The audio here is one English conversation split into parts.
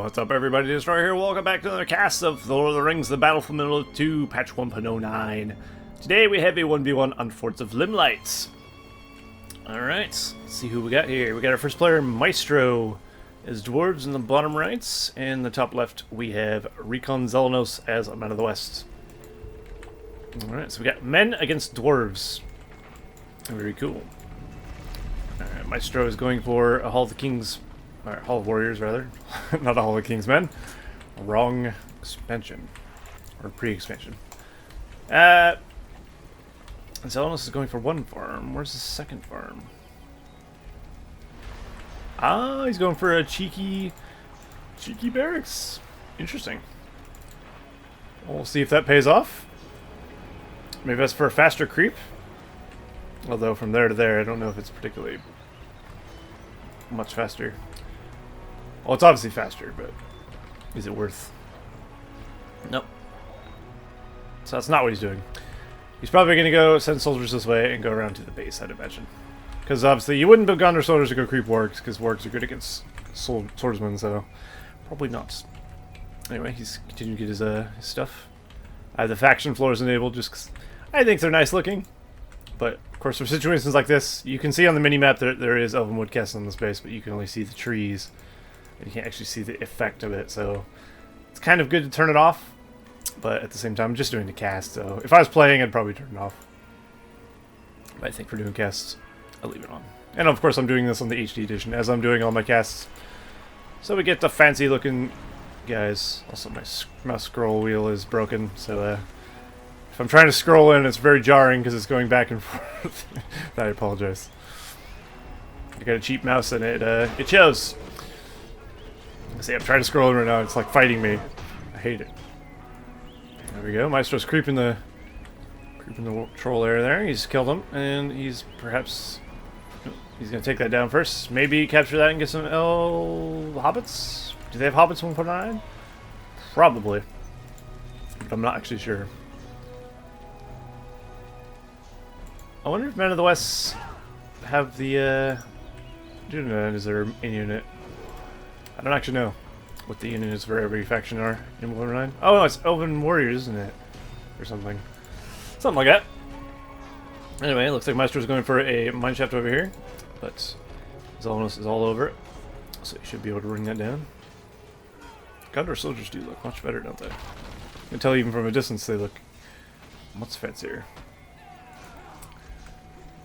What's up, everybody? Destroyer here. Welcome back to another cast of The Lord of the Rings, The Battle for Middle-earth 2, patch 1.09. Today we have a 1v1 on Forts of Limlight. Alright, let's see who we got here. We got our first player, MeistrO, as Dwarves in the bottom right, and the top left we have RECON Xelenos as Men of the West. Alright, so we got men against Dwarves. Very cool. Alright, MeistrO is going for a Hall of the Kings, or Hall of Warriors rather, not a Hall of Kings Men. Wrong expansion, or pre-expansion. Xelenos is going for one farm. Where's the second farm? Ah, he's going for a cheeky barracks. Interesting. We'll see if that pays off. Maybe that's for a faster creep. Although from there to there, I don't know if it's particularly much faster. Well, it's obviously faster, but is it worth? Nope. So that's not what he's doing. He's probably going to go send soldiers this way and go around to the base, I'd imagine. Because obviously you wouldn't build Gondor soldiers to go creep wargs, because wargs are good against swordsmen, so probably not. Anyway, he's continuing to get his stuff. I have the faction floors enabled just because I think they're nice looking. But, of course, for situations like this, you can see on the mini-map that there is Elvenwood Castle in the space, but you can only see the trees. And you can't actually see the effect of it, so it's kind of good to turn it off. But at the same time, I'm just doing the cast, so if I was playing, I'd probably turn it off. But I think for doing casts, I'll leave it on. And of course, I'm doing this on the HD edition, as I'm doing all my casts. So we get the fancy-looking guys. Also, my mouse scroll wheel is broken, so if I'm trying to scroll in, it's very jarring because it's going back and forth. I apologize. I got a cheap mouse and it shows. See, I'm trying to scroll in right now. It's like fighting me. I hate it. There we go. MeistrO's creeping the troll area there. He's killed him, and he's perhaps he's gonna take that down first. Maybe capture that and get some hobbits. Do they have hobbits 1.9? Probably, but I'm not actually sure. I wonder if Men of the West have the unit. Is there a unit? I don't actually know what the unit is for every faction are in 1.9. Oh no, it's Elven Warriors, isn't it? Or something. Something like that. Anyway, it looks like MeistrO's going for a mineshaft over here, but Xelenos is all over it, so you should be able to bring that down. Gondor soldiers do look much better, don't they? I can tell even from a distance they look much fancier.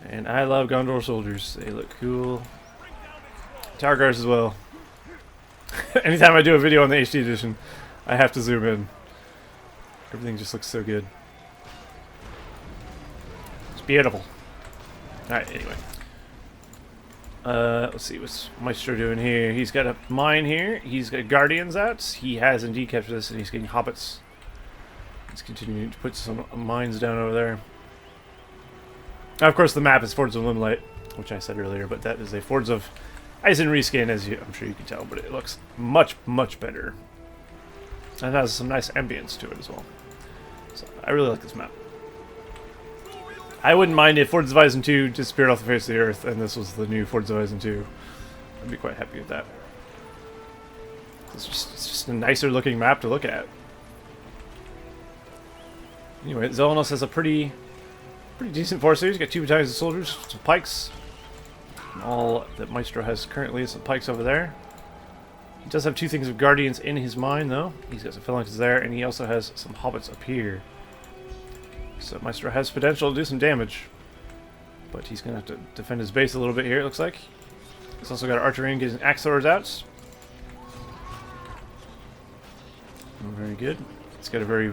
And I love Gondor soldiers. They look cool. Tower guards as well. Anytime I do a video on the HD edition, I have to zoom in. Everything just looks so good. It's beautiful. Alright, anyway. Let's see, what's MeistrO doing here? He's got a mine here. He's got guardians out. He has indeed captured this, and he's getting hobbits. He's continuing to put some mines down over there. Now, of course, the map is Forts of Limlight, which I said earlier, but that is a Forts of Eisen reskin, as I'm sure you can tell, but it looks much, much better. And it has some nice ambience to it as well. So, I really like this map. I wouldn't mind if Forts of Eisen 2 disappeared off the face of the earth, and this was the new Forts of Eisen 2. I'd be quite happy with that. It's just a nicer looking map to look at. Anyway, Xelenos has a pretty decent force here. He's got 2 battalions of soldiers, some pikes. And all that MeistrO has currently is some pikes over there. He does have 2 things of guardians in his mine, though. He's got some phalanxes there, and he also has some hobbits up here. So MeistrO has potential to do some damage. But he's going to have to defend his base a little bit here, it looks like. He's also got archery and getting axe throwers out. Very good. He's got a very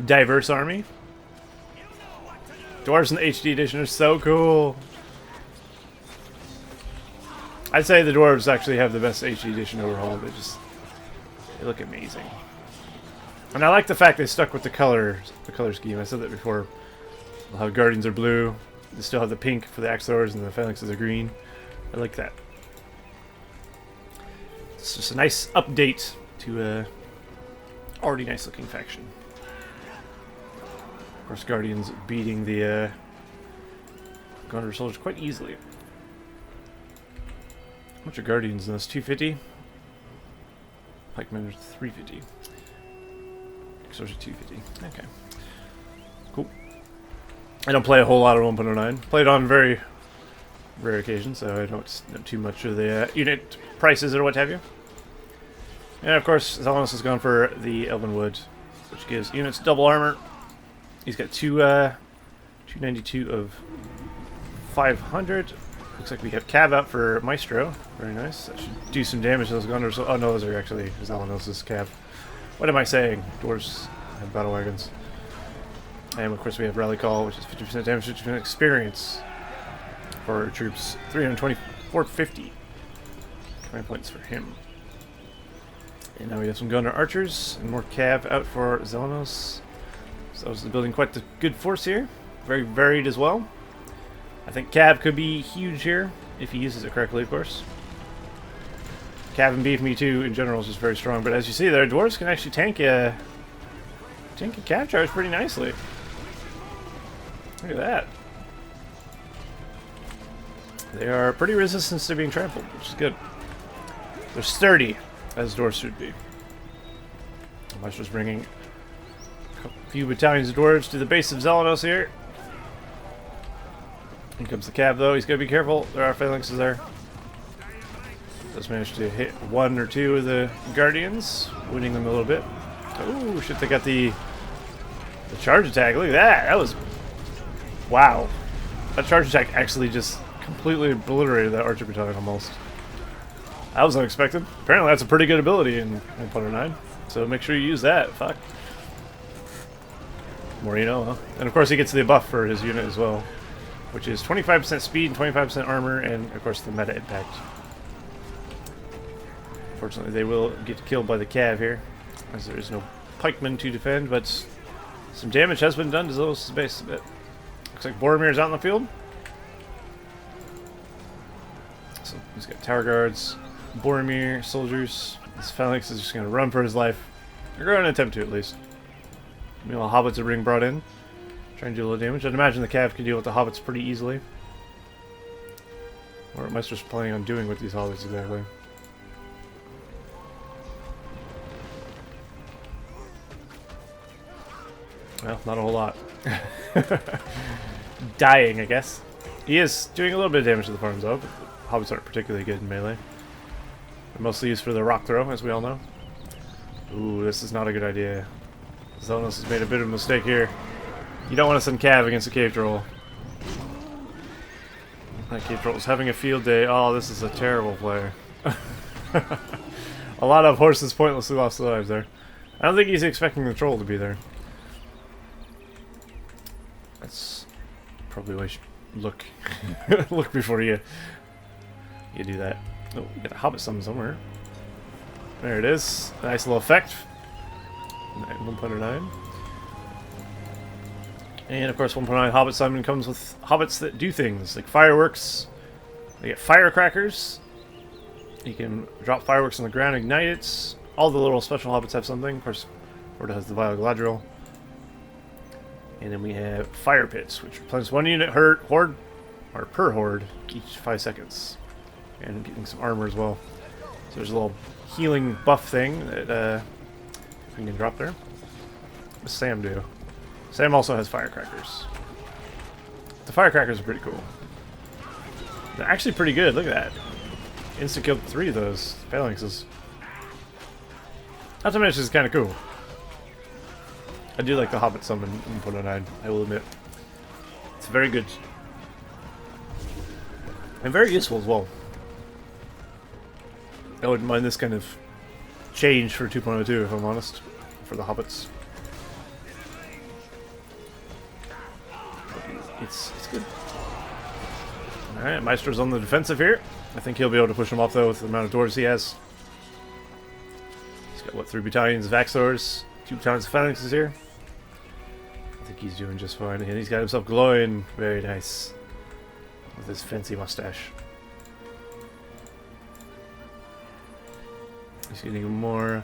diverse army. Dwarves in the HD edition are so cool. I'd say the Dwarves actually have the best HD edition overall. They look amazing. And I like the fact they stuck with the color scheme. I said that before. How Guardians are blue. They still have the pink for the axe throwers, and the phalanxes are green. I like that. It's just a nice update to a already nice looking faction. Of course, Guardians beating the Gondor soldiers quite easily. How much are Guardians in this? 250? Pikemen are 350. Exorcia 250. Okay. Cool. I don't play a whole lot of 1.09. Played on very rare occasions, so I don't know too much of the unit prices or what have you. And of course, Xelenos has gone for the Elven Wood, which gives units double armor. He's got 292 of 500. Looks like we have Cav out for MeistrO. Very nice. That should do some damage to those gunners. Oh no, those are actually Xelenos' Cav. What am I saying? Dwarves have battle wagons. And of course we have Rally Call, which is 50% damage, 50% experience for our troops. 324.50 command points for him. And now we have some gunner archers and more Cav out for Xelenos. So I was building quite the good force here. Very varied as well. I think Cav could be huge here if he uses it correctly, of course. Cav and BFME2 in general is just very strong, but as you see there, Dwarves can actually tank a Cav charge pretty nicely. Look at that. They are pretty resistant to being trampled, which is good. They're sturdy, as Dwarves should be. MeistrO's bringing a few battalions of Dwarves to the base of Xelenos here. Here comes the Cav, though. He's got to be careful. There are phalanxes there. Just managed to hit one or two of the Guardians, wounding them a little bit. Oh, shit, they got the charge attack. Look at that. That was... Wow. That charge attack actually just completely obliterated that Archer battalion almost. That was unexpected. Apparently that's a pretty good ability in 1.09. So make sure you use that. Fuck. More you know, huh? And of course he gets the buff for his unit as well, which is 25% speed and 25% armor, and of course the meta impact. Fortunately, they will get killed by the Cav here, as there is no pikemen to defend, but some damage has been done to Xelenos' base a bit. Looks like Boromir's out in the field. So he's got tower guards, Boromir, soldiers. This phalanx is just going to run for his life. They're going to attempt to, at least. Meanwhile, hobbits are being brought in, trying to do a little damage. I'd imagine the Cav can deal with the hobbits pretty easily. What are MeistrO's planning on doing with these hobbits exactly? Well, not a whole lot. Dying, I guess. He is doing a little bit of damage to the farms, though, but hobbits aren't particularly good in melee. They're mostly used for the rock throw, as we all know. Ooh, this is not a good idea. Xelenos has made a bit of a mistake here. You don't want to send Cav against a cave troll. That cave troll is having a field day. Oh, this is a terrible play. A lot of horses pointlessly lost their lives there. I don't think he's expecting the troll to be there. That's probably why you should look look before you do that. Oh, we got a hobbit summon somewhere. There it is. Nice little effect. 1.09. And of course 1.9 Hobbit Summon comes with hobbits that do things like fireworks. They get firecrackers. You can drop fireworks on the ground, ignite it. All the little special hobbits have something. Of course, Florida has the Vile Galadriel. And then we have fire pits, which replenish one unit per horde each 5 seconds. And getting some armor as well. So there's a little healing buff thing that we can drop there. What does Sam do? Sam also has firecrackers. The firecrackers are pretty cool. They're actually pretty good. Look at that. Insta killed 3 of those phalanxes. Not to mention it's kind of cool. I do like the Hobbit summon in 1.09, I will admit. It's very good. And very useful as well. I wouldn't mind this kind of change for 2.02 if I'm honest. For the hobbits. It's good. Alright, MeistrO's on the defensive here. I think he'll be able to push him off though with the amount of dwarves he has. He's got what, 3 battalions of Axors, 2 battalions of phalanxes here. I think he's doing just fine. And he's got himself glowing. Very nice. With his fancy mustache. He's getting more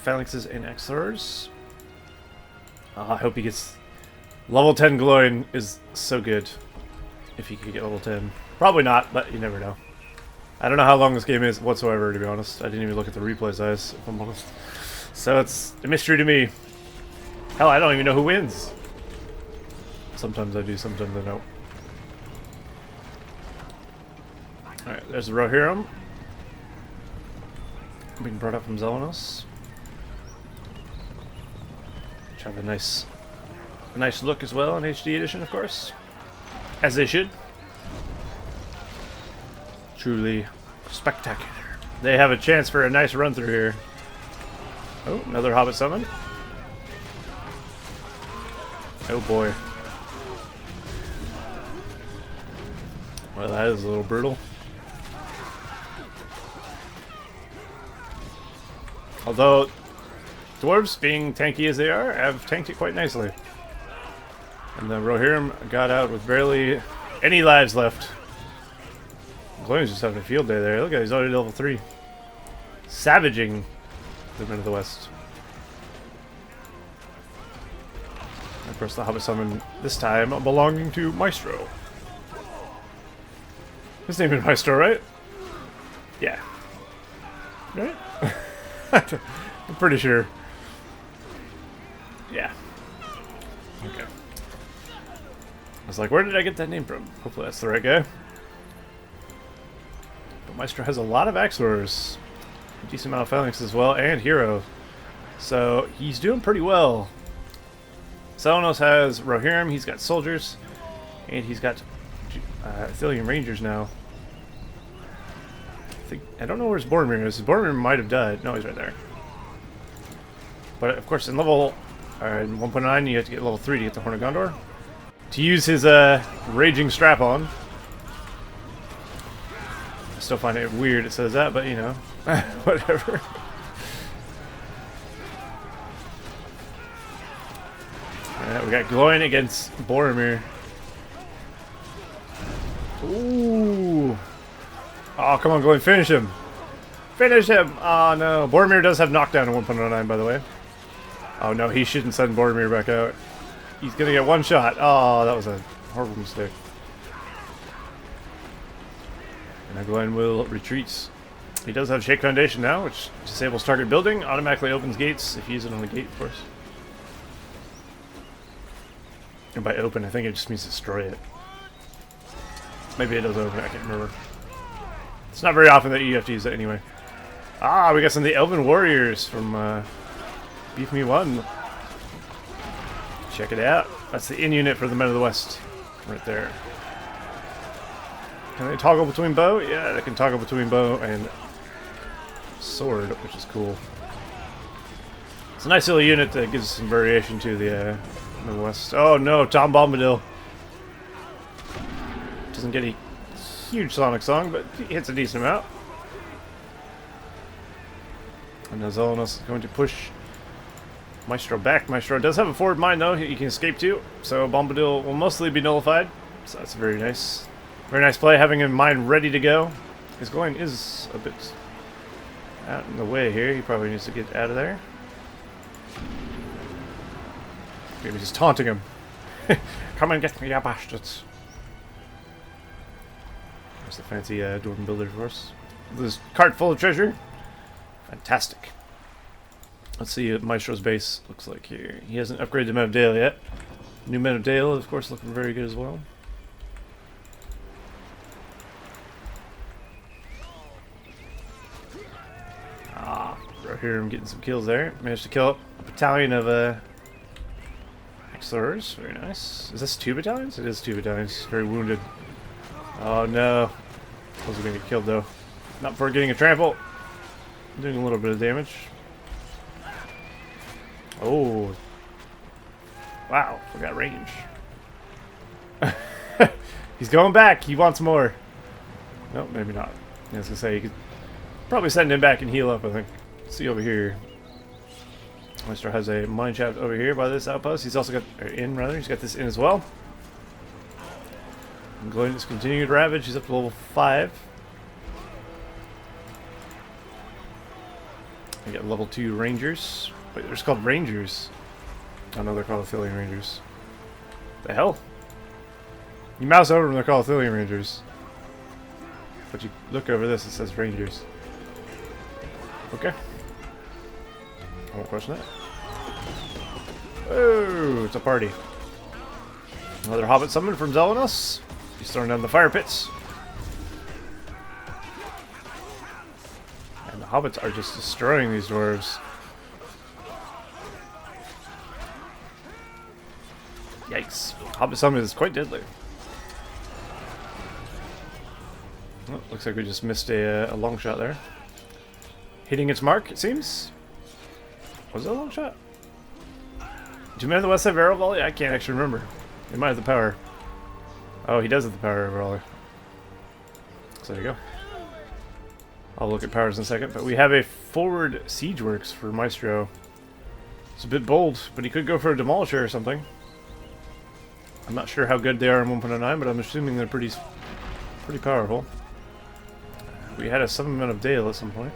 phalanxes and Axors. Oh, I hope he gets... Level 10 glowing is so good. If he could get level 10. Probably not, but you never know. I don't know how long this game is whatsoever, to be honest. I didn't even look at the replay size, if I'm honest. So it's a mystery to me. Hell, I don't even know who wins. Sometimes I do, sometimes I don't. Alright, there's the Rohirrim. Being brought up from Xelenos. Which have a nice look as well in HD edition, of course. As they should. Truly spectacular. They have a chance for a nice run through here. Oh, another Hobbit summon. Oh boy. Well, that is a little brutal. Although, Dwarves, being tanky as they are, have tanked it quite nicely. And the Rohirrim got out with barely any lives left. Xelenos just having a field day there. Look at, he's already level 3. Savaging the Men of the West. And of course, the Hobbit summon this time belonging to MeistrO. His name is MeistrO, right? Yeah. Right? I'm pretty sure. Yeah. Okay. I was like, where did I get that name from? Hopefully that's the right guy. But MeistrO has a lot of Axors. A decent amount of Phalanx as well, and Hero. So he's doing pretty well. Xelenos has Rohirrim, he's got soldiers, and he's got Ithilien Rangers now. I don't know where his Boromir is. His Boromir might have died. No, he's right there. But of course, in level in 1.9, you have to get level 3 to get the Horn of Gondor. To use his Raging Strap-on. I still find it weird it says that, but you know, whatever. Alright, we got Glowing against Boromir. Ooh. Oh, come on, Glowing, finish him. Finish him! Oh, no. Boromir does have knockdown in 1.09, by the way. Oh, no, he shouldn't send Boromir back out. He's gonna get one shot. Oh, that was a horrible mistake. And now Glowing will retreat. He does have Shake Foundation now, which disables target building, automatically opens gates if you use it on the gate, of course. And by open, I think it just means destroy it. Maybe it does open, I can't remember. It's not very often that you have to use it anyway. Ah, we got some of the Elven Warriors from BFME2. Check it out. That's the in-unit for the Men of the West. Right there. Can they toggle between bow? Yeah, they can toggle between bow and sword, which is cool. It's a nice little unit that gives some variation to the Men of the West. Oh no, Tom Bombadil. Doesn't get a huge Sonic song, but he hits a decent amount. And now Xelenos is going to push MeistrO back. MeistrO does have a forward mine though, he can escape to, so Bombadil will mostly be nullified. So that's very nice. Very nice play, having a mine ready to go. His Glowing is a bit out in the way here. He probably needs to get out of there. Maybe just taunting him. Come and get me, you bastards. There's the fancy Dwarven builder for us. This cart full of treasure. Fantastic. Let's see what MeistrO's base looks like here. He hasn't upgraded the Men of Dale yet. New Men of Dale, of course, looking very good as well. Ah, right here I'm getting some kills there. Managed to kill a battalion of Explorers. Very nice. Is this 2 battalions? It is 2 battalions. Very wounded. Oh no. Those are going to get killed though. Not before getting a trample. Doing a little bit of damage. Oh. Wow, we got range. He's going back. He wants more. No, maybe not. I was going to say, you could probably send him back and heal up, I think. Let's see over here. MeistrO has a mine shaft over here by this outpost. He's also got, or in rather, he's got this in as well. I'm going to continue to ravage. He's up to level 5. I got level 2 Rangers. Wait, they're just called Rangers. Oh no, they're called Ithilien Rangers. The hell? You mouse over them, they're called Ithilien Rangers. But you look over this, it says Rangers. Okay. I won't question that. Oh, it's a party. Another Hobbit summon from Xelenos. He's throwing down the fire pits. And the Hobbits are just destroying these Dwarves. Yikes. Hobbit summon is quite deadly. Oh, looks like we just missed a long shot there. Hitting its mark, it seems. Was it a long shot? Do you remember the West Side Arrow Volley? I can't actually remember. He might have the power. Oh, he does have the power volley. So there you go. I'll look at powers in a second. But we have a forward siege works for MeistrO. It's a bit bold, but he could go for a demolisher or something. I'm not sure how good they are in 1.09, but I'm assuming they're pretty powerful. We had a Summon of Dale at some point.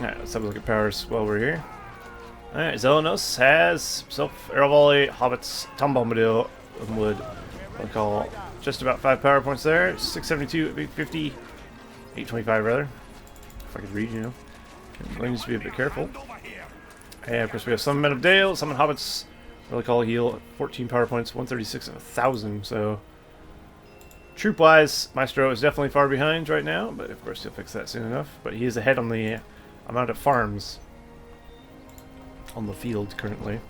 Alright, let's have a look at powers while we're here. Alright, Xelenos has himself Arrow Volley, Hobbits, Tom Bombadil, and Wood. I'll call just about 5 power points there. 672, 850, 825 rather. If I could read, you know. I need to be a bit careful. And of course we have Summon Men of Dale, Summon Hobbits, Really Call Heal, 14 power points, 136 and 1,000, so... Troop-wise, MeistrO is definitely far behind right now, but of course he'll fix that soon enough. But he is ahead on the amount of farms on the field currently.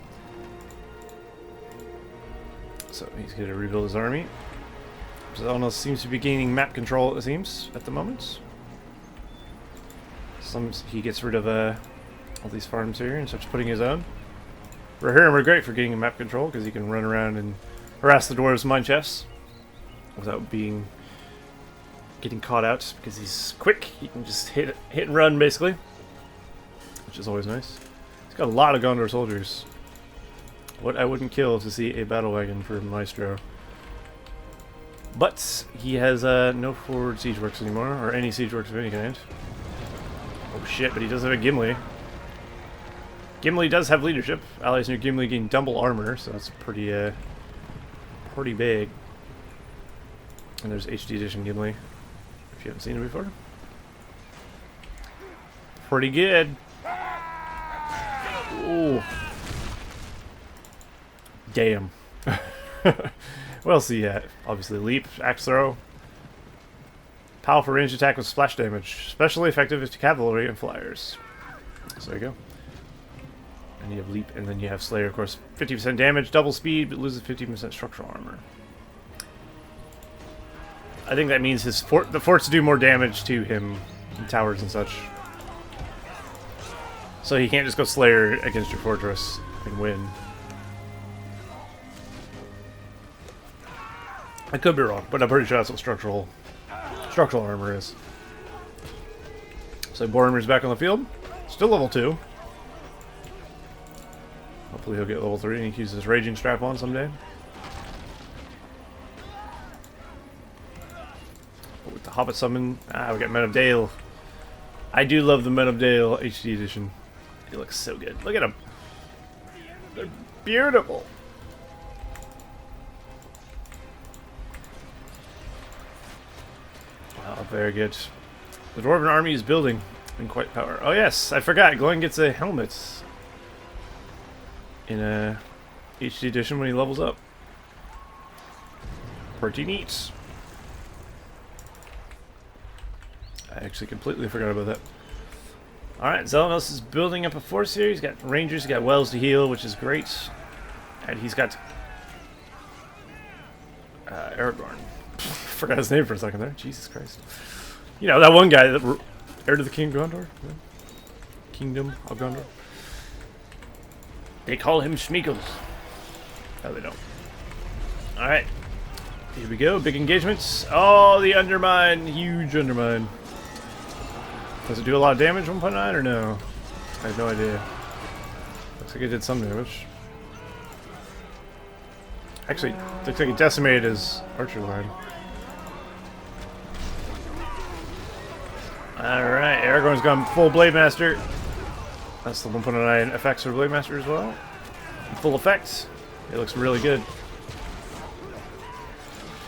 So he's going to rebuild his army. Xelenos seems to be gaining map control, it seems, at the moment. He gets rid of all these farms here and starts putting his own. Rohirrim are great for getting map control because he can run around and harass the dwarves' mine chests without getting caught out because he's quick. He can just hit and run basically, which is always nice. He's got a lot of Gondor soldiers. What I wouldn't kill to see a battle wagon for MeistrO. But he has no forward siege works anymore, or any siege works of any kind. Oh shit, but he does have a Gimli. Gimli does have leadership. Allies near Gimli gain double armor, so that's pretty big. And there's HD Edition Gimli, if you haven't seen it before. Pretty good. Ooh. Damn. What else do you have? Obviously leap, axe throw. Powerful ranged attack with splash damage. Especially effective to cavalry and flyers. So there you go. And you have leap, and then you have Slayer, of course. 50% damage, double speed, but loses 50% structural armor. I think that means the forts do more damage to him in towers and such. So he can't just go Slayer against your fortress and win. I could be wrong, but I'm pretty sure that's what structural armor is. So Boromir's back on the field. Still level 2. Hopefully he'll get level 3 and he can use his Raging Strap on someday. But with the Hobbit summon, we got Men of Dale. I do love the Men of Dale HD edition. He looks so good. Look at him. They're beautiful. Wow, very good. The Dwarven army is building in quite power. Oh yes, I forgot. Glenn gets a helmet in a HD edition when he levels up. Pretty neat. I actually completely forgot about that. Alright, Xelenos is building up a force here. He's got rangers, he's got wells to heal, which is great. And he's got Aragorn. Forgot his name for a second there. Jesus Christ. You know, that one guy, that heir to the King of Gondor? Yeah. Kingdom of Gondor. They call him Schmeagol. No, they don't. Alright. Here we go. Big engagements. Oh, the Undermine. Huge Undermine. Does it do a lot of damage 1.9 or no? I have no idea. Looks like it did some damage. Actually, looks like it decimated his archer line. Alright, Aragorn's gone full Blade Master. That's the 1.9 effects for Blade Master as well. In full effect. It looks really good.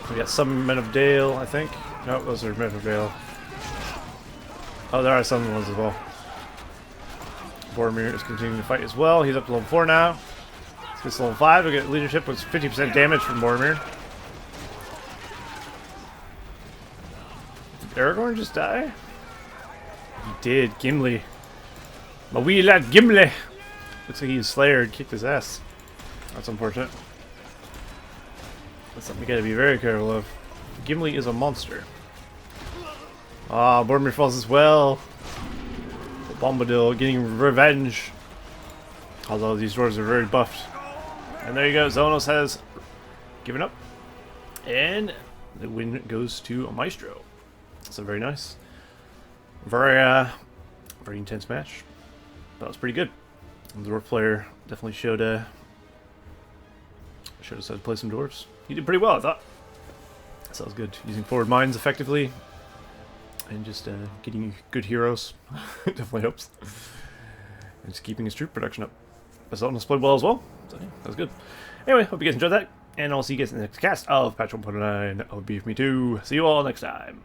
We got some Men of Dale, I think. Nope, those are Metal. Oh, there are some ones as well. Boromir is continuing to fight as well. He's up to level 4 now. Let's get to level 5. We get leadership with 50% damage from Boromir. Did Aragorn just die? He did. Gimli. My wee lad Gimli. Looks like he's Slayer and kicked his ass. That's unfortunate. That's something we gotta be very careful of. Gimli is a monster. Ah, Boromir falls as well. Bombadil getting revenge. Although these dwarves are very buffed. And there you go, Xelenos has given up. And the win goes to MeistrO. So very nice. Very intense match. That was pretty good. The dwarf player definitely showed us how to play some dwarves. He did pretty well, I thought. That was good. Using forward mines effectively. And just getting good heroes. Definitely helps. And just keeping his troop production up. Xelenos played well as well. So yeah, that was good. Anyway, hope you guys enjoyed that. And I'll see you guys in the next cast of Patch 1.9 of BFME2. See you all next time.